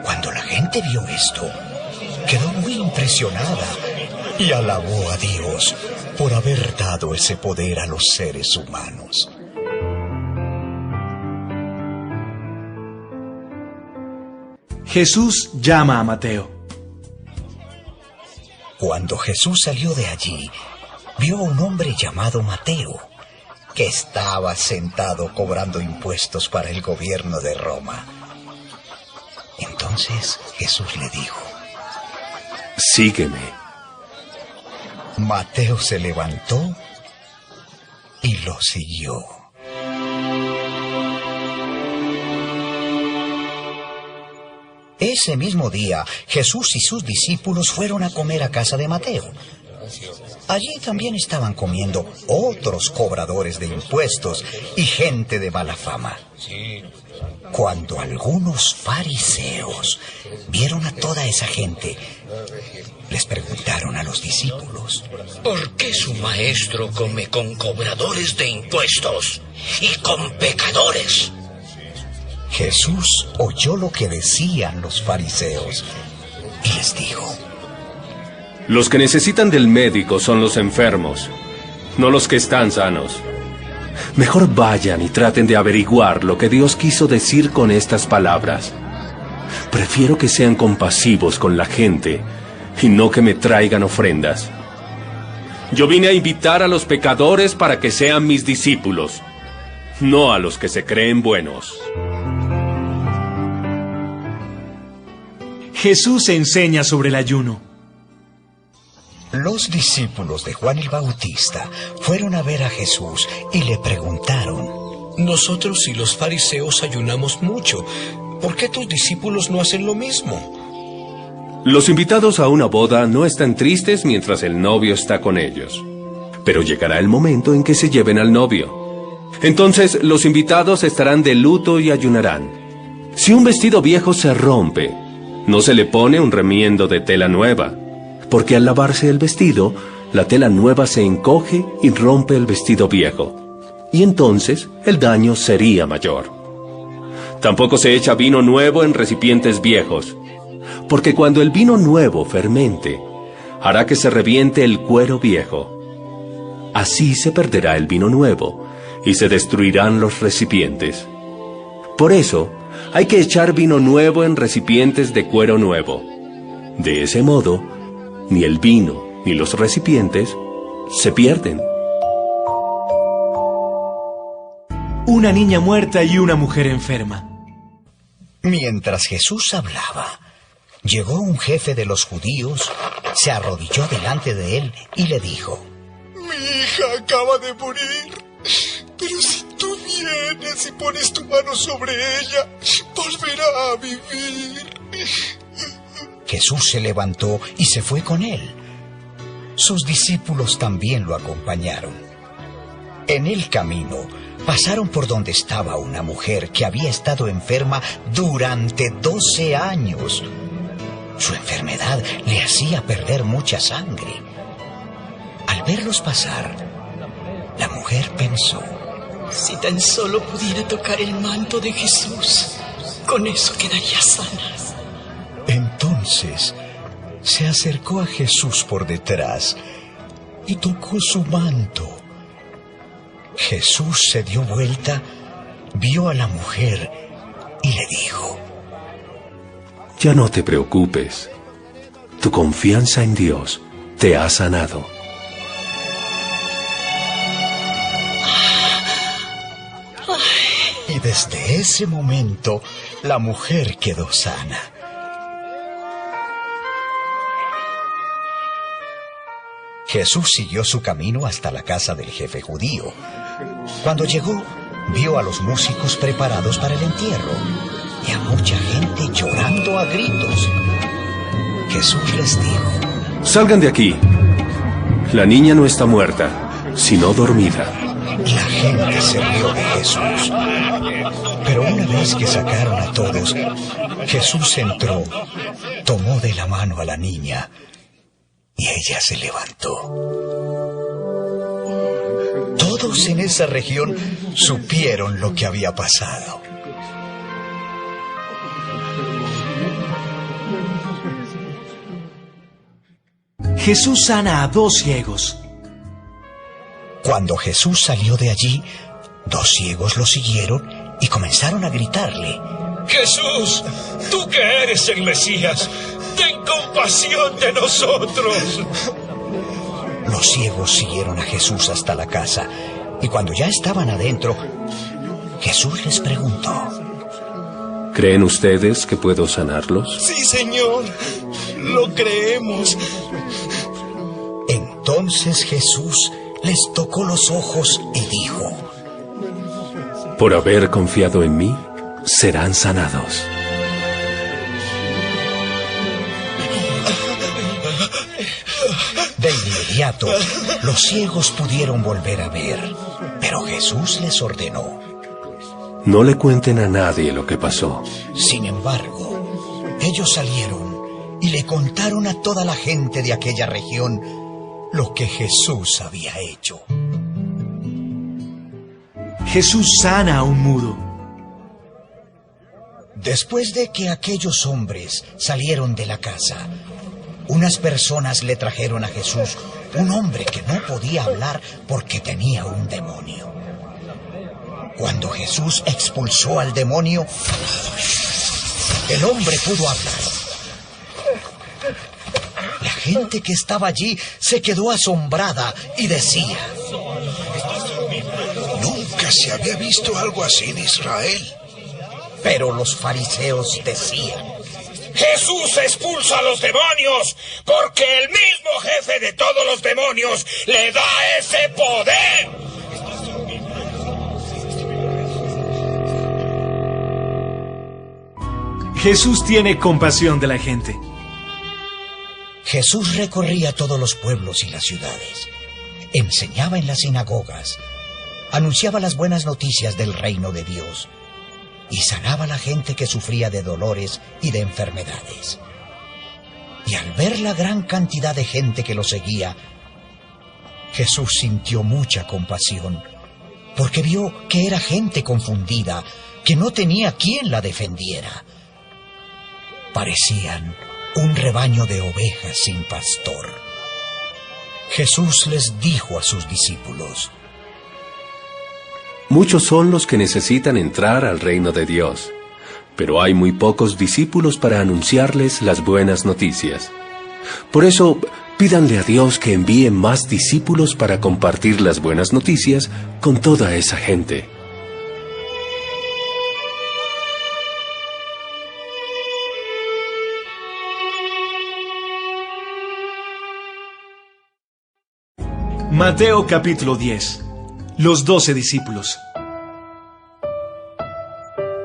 Cuando la gente vio esto, quedó muy impresionada y alabó a Dios por haber dado ese poder a los seres humanos.
Jesús llama a Mateo.
Cuando Jesús salió de allí, vio a un hombre llamado Mateo, que estaba sentado cobrando impuestos para el gobierno de Roma. Entonces Jesús le dijo:
sígueme.
Mateo se levantó y lo siguió. Ese mismo día, Jesús y sus discípulos fueron a comer a casa de Mateo. Allí también estaban comiendo otros cobradores de impuestos y gente de mala fama. Cuando algunos fariseos vieron a toda esa gente, les preguntaron a los discípulos:
¿por qué su maestro come con cobradores de impuestos y con pecadores?
Jesús oyó lo que decían los fariseos y les dijo:
los que necesitan del médico son los enfermos, no los que están sanos. Mejor vayan y traten de averiguar lo que Dios quiso decir con estas palabras. Prefiero que sean compasivos con la gente y no que me traigan ofrendas. Yo vine a invitar a los pecadores para que sean mis discípulos, no a los que se creen buenos.
Jesús enseña sobre el ayuno.
Los discípulos de Juan el Bautista fueron a ver a Jesús y le preguntaron:
nosotros y los fariseos ayunamos mucho. ¿Por qué tus discípulos no hacen lo mismo?
Los invitados a una boda no están tristes mientras el novio está con ellos. Pero llegará el momento en que se lleven al novio. Entonces los invitados estarán de luto y ayunarán. Si un vestido viejo se rompe, no se le pone un remiendo de tela nueva, porque al lavarse el vestido, la tela nueva se encoge y rompe el vestido viejo, y entonces el daño sería mayor. Tampoco se echa vino nuevo en recipientes viejos, porque cuando el vino nuevo fermente, hará que se reviente el cuero viejo. Así se perderá el vino nuevo, y se destruirán los recipientes. Por eso, hay que echar vino nuevo en recipientes de cuero nuevo. De ese modo, ni el vino ni los recipientes se pierden.
Una niña muerta y una mujer enferma.
Mientras Jesús hablaba, llegó un jefe de los judíos, se arrodilló delante de él y le dijo:
Mi hija acaba de morir, pero si tú vienes y pones tu mano sobre ella, volverá a vivir.
Jesús se levantó y se fue con él. Sus discípulos también lo acompañaron. En el camino, pasaron por donde estaba una mujer que había estado enferma durante 12 años. Su enfermedad le hacía perder mucha sangre. Al verlos pasar, la mujer pensó:
si tan solo pudiera tocar el manto de Jesús, con eso quedaría sana.
Entonces se acercó a Jesús por detrás y tocó su manto. Jesús se dio vuelta, vio a la mujer y le dijo:
Ya no te preocupes. Tu confianza en Dios te ha sanado.
Y desde ese momento, la mujer quedó sana. Jesús siguió su camino hasta la casa del jefe judío. Cuando llegó, vio a los músicos preparados para el entierro y a mucha gente llorando a gritos. Jesús les dijo:
Salgan de aquí. La niña no está muerta, sino dormida.
La gente se rió de Jesús. Pero una vez que sacaron a todos, Jesús entró, tomó de la mano a la niña y ella se levantó. Todos en esa región supieron lo que había pasado.
Jesús sana a 2 ciegos.
Cuando Jesús salió de allí, 2 ciegos lo siguieron y comenzaron a gritarle:
Jesús, tú que eres el Mesías, ten compasión de nosotros.
Los ciegos siguieron a Jesús hasta la casa, y cuando ya estaban adentro, Jesús les preguntó:
¿Creen ustedes que puedo sanarlos?
Sí, Señor, lo creemos.
Entonces Jesús les tocó los ojos y dijo:
Por haber confiado en mí, serán sanados.
De inmediato, los ciegos pudieron volver a ver, pero Jesús les ordenó:
No le cuenten a nadie lo que pasó.
Sin embargo, ellos salieron y le contaron a toda la gente de aquella región lo que Jesús había hecho.
Jesús sana a un mudo.
Después de que aquellos hombres salieron de la casa, unas personas le trajeron a Jesús un hombre que no podía hablar porque tenía un demonio. Cuando Jesús expulsó al demonio, el hombre pudo hablar. La gente que estaba allí se quedó asombrada y decía:
Nunca se había visto algo así en Israel.
Pero los fariseos decían:
Jesús expulsa a los demonios porque el mismo jefe de todos los demonios le da ese poder.
Jesús tiene compasión de la gente.
Jesús recorría todos los pueblos y las ciudades, enseñaba en las sinagogas, anunciaba las buenas noticias del reino de Dios y sanaba a la gente que sufría de dolores y de enfermedades. Y al ver la gran cantidad de gente que lo seguía, Jesús sintió mucha compasión, porque vio que era gente confundida, que no tenía quien la defendiera. Parecían un rebaño de ovejas sin pastor. Jesús les dijo a sus discípulos:
Muchos son los que necesitan entrar al reino de Dios, pero hay muy pocos discípulos para anunciarles las buenas noticias. Por eso, pídanle a Dios que envíe más discípulos para compartir las buenas noticias con toda esa gente.
Mateo capítulo 10. Los 12 discípulos.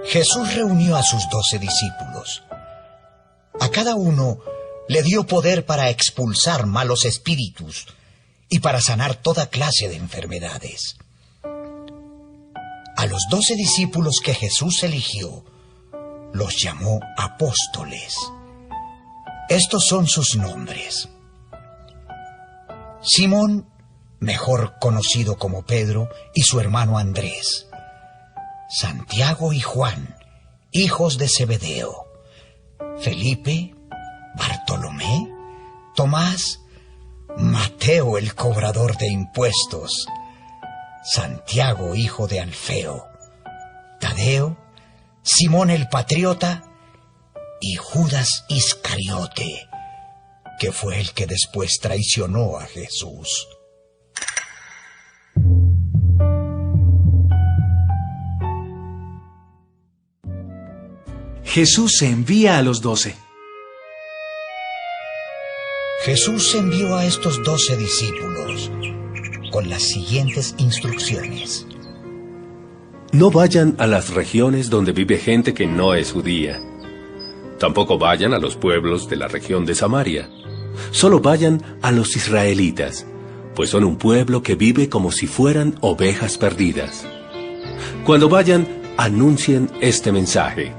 Jesús reunió a sus 12 discípulos. A cada uno le dio poder para expulsar malos espíritus y para sanar toda clase de enfermedades. A los 12 discípulos que Jesús eligió, los llamó apóstoles. Estos son sus nombres: Simón, mejor conocido como Pedro, y su hermano Andrés; Santiago y Juan, hijos de Zebedeo; Felipe, Bartolomé, Tomás, Mateo el cobrador de impuestos, Santiago hijo de Alfeo, Tadeo, Simón el patriota y Judas Iscariote, que fue el que después traicionó a Jesús.
Jesús envía a los 12.
Jesús envió a estos 12 discípulos con las siguientes instrucciones.
No vayan a las regiones donde vive gente que no es judía. Tampoco vayan a los pueblos de la región de Samaria. Solo vayan a los israelitas, pues son un pueblo que vive como si fueran ovejas perdidas. Cuando vayan, anuncien este mensaje: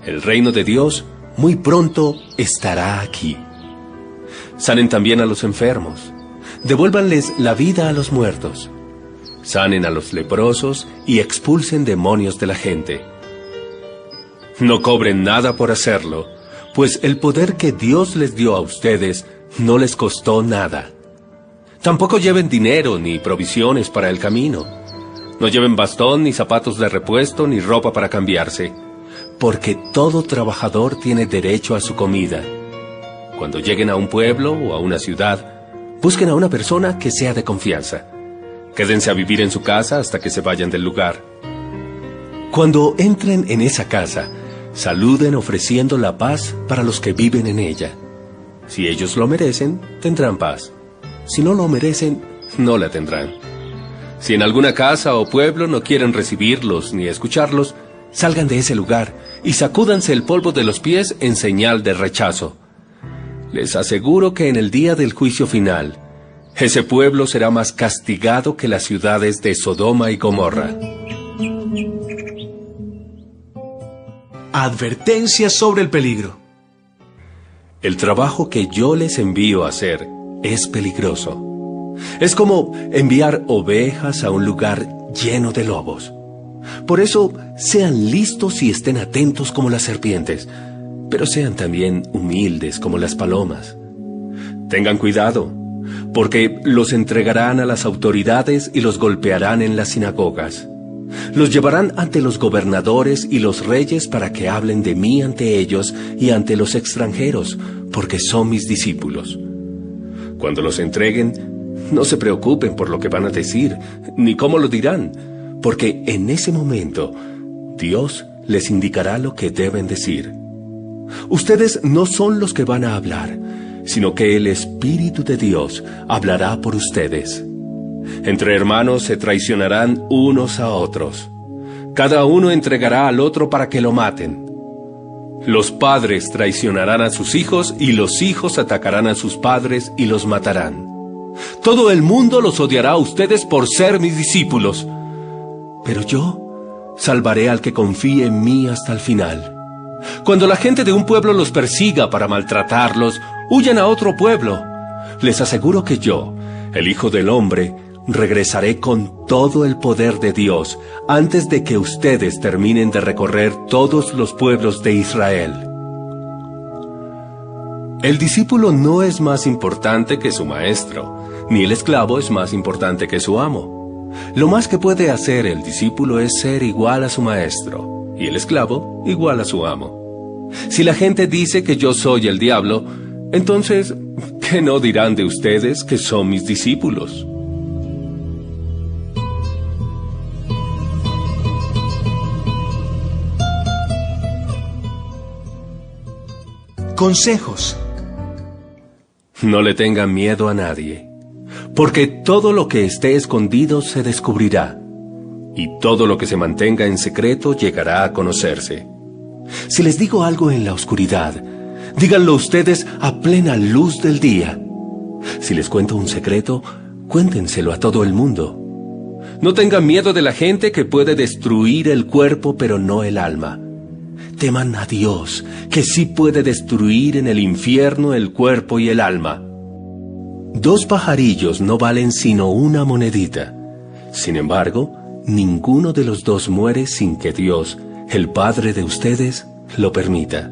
el reino de Dios muy pronto estará aquí. Sanen también a los enfermos. Devuélvanles la vida a los muertos. Sanen a los leprosos y expulsen demonios de la gente. No cobren nada por hacerlo, pues el poder que Dios les dio a ustedes no les costó nada. Tampoco lleven dinero ni provisiones para el camino. No lleven bastón, ni zapatos de repuesto, ni ropa para cambiarse, porque todo trabajador tiene derecho a su comida. Cuando lleguen a un pueblo o a una ciudad, busquen a una persona que sea de confianza. Quédense a vivir en su casa hasta que se vayan del lugar. Cuando entren en esa casa, saluden ofreciendo la paz para los que viven en ella. Si ellos lo merecen, tendrán paz. Si no lo merecen, no la tendrán. Si en alguna casa o pueblo no quieren recibirlos ni escucharlos, salgan de ese lugar y sacúdanse el polvo de los pies en señal de rechazo. Les aseguro que en el día del juicio final, ese pueblo será más castigado que las ciudades de Sodoma y Gomorra.
Advertencia sobre el peligro.
El trabajo que yo les envío a hacer es peligroso. Es como enviar ovejas a un lugar lleno de lobos. Por eso, sean listos y estén atentos como las serpientes, pero sean también humildes como las palomas. Tengan cuidado, porque los entregarán a las autoridades y los golpearán en las sinagogas. Los llevarán ante los gobernadores y los reyes para que hablen de mí ante ellos y ante los extranjeros, porque son mis discípulos. Cuando los entreguen, no se preocupen por lo que van a decir, ni cómo lo dirán, porque en ese momento Dios les indicará lo que deben decir. Ustedes no son los que van a hablar, sino que el Espíritu de Dios hablará por ustedes. Entre hermanos se traicionarán unos a otros. Cada uno entregará al otro para que lo maten. Los padres traicionarán a sus hijos y los hijos atacarán a sus padres y los matarán. Todo el mundo los odiará a ustedes por ser mis discípulos. Pero yo salvaré al que confíe en mí hasta el final. Cuando la gente de un pueblo los persiga para maltratarlos, huyan a otro pueblo. Les aseguro que yo, el Hijo del Hombre, regresaré con todo el poder de Dios antes de que ustedes terminen de recorrer todos los pueblos de Israel. El discípulo no es más importante que su maestro, ni el esclavo es más importante que su amo. Lo más que puede hacer el discípulo es ser igual a su maestro, y el esclavo igual a su amo. Si la gente dice que yo soy el diablo, entonces, ¿qué no dirán de ustedes que son mis discípulos?
Consejos.
No le tengan miedo a nadie, Porque todo lo que esté escondido se descubrirá, y todo lo que se mantenga en secreto llegará a conocerse. Si les digo algo en la oscuridad, díganlo ustedes a plena luz del día. Si les cuento un secreto, cuéntenselo a todo el mundo. No tengan miedo de la gente que puede destruir el cuerpo, pero no el alma. Teman a Dios, que sí puede destruir en el infierno el cuerpo y el alma. 2 pajarillos no valen sino una monedita. Sin embargo, ninguno de los 2 muere sin que Dios, el Padre de ustedes, lo permita.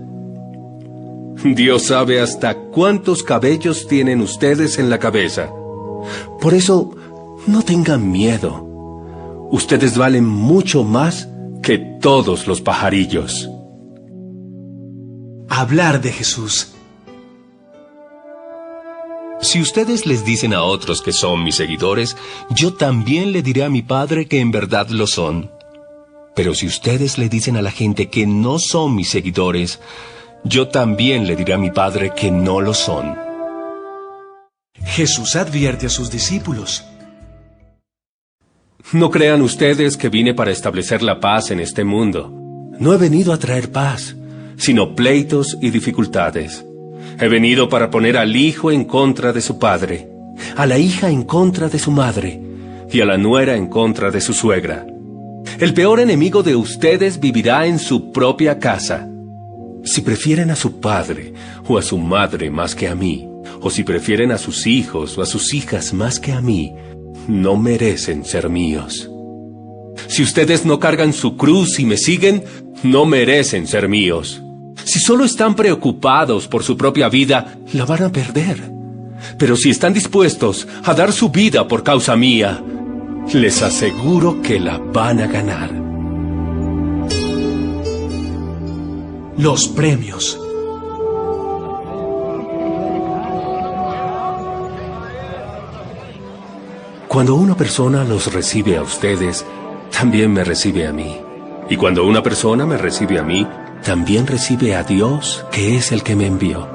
Dios sabe hasta cuántos cabellos tienen ustedes en la cabeza. Por eso, no tengan miedo. Ustedes valen mucho más que todos los pajarillos.
Hablar de Jesús.
Si ustedes les dicen a otros que son mis seguidores, yo también le diré a mi Padre que en verdad lo son. Pero si ustedes le dicen a la gente que no son mis seguidores, yo también le diré a mi Padre que no lo son.
Jesús advierte a sus discípulos.
No crean ustedes que vine para establecer la paz en este mundo. No he venido a traer paz, sino pleitos y dificultades. He venido para poner al hijo en contra de su padre, a la hija en contra de su madre, y a la nuera en contra de su suegra. El peor enemigo de ustedes vivirá en su propia casa. Si prefieren a su padre o a su madre más que a mí, o si prefieren a sus hijos o a sus hijas más que a mí, no merecen ser míos. Si ustedes no cargan su cruz y me siguen, no merecen ser míos. Si solo están preocupados por su propia vida, la van a perder. Pero si están dispuestos a dar su vida por causa mía, les aseguro que la van a ganar.
Los premios.
Cuando una persona los recibe a ustedes, también me recibe a mí. Y cuando una persona me recibe a mí, también recibe a Dios, que es el que me envió.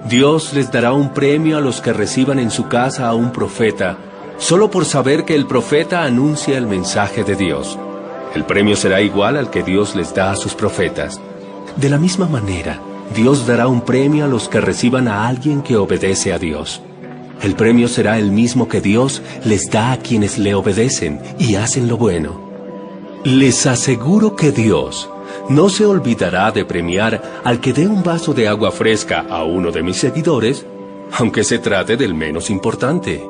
Dios les dará un premio a los que reciban en su casa a un profeta, solo por saber que el profeta anuncia el mensaje de Dios. El premio será igual al que Dios les da a sus profetas. De la misma manera, Dios dará un premio a los que reciban a alguien que obedece a Dios. El premio será el mismo que Dios les da a quienes le obedecen y hacen lo bueno. Les aseguro que Dios no se olvidará de premiar al que dé un vaso de agua fresca a uno de mis seguidores, aunque se trate del menos importante.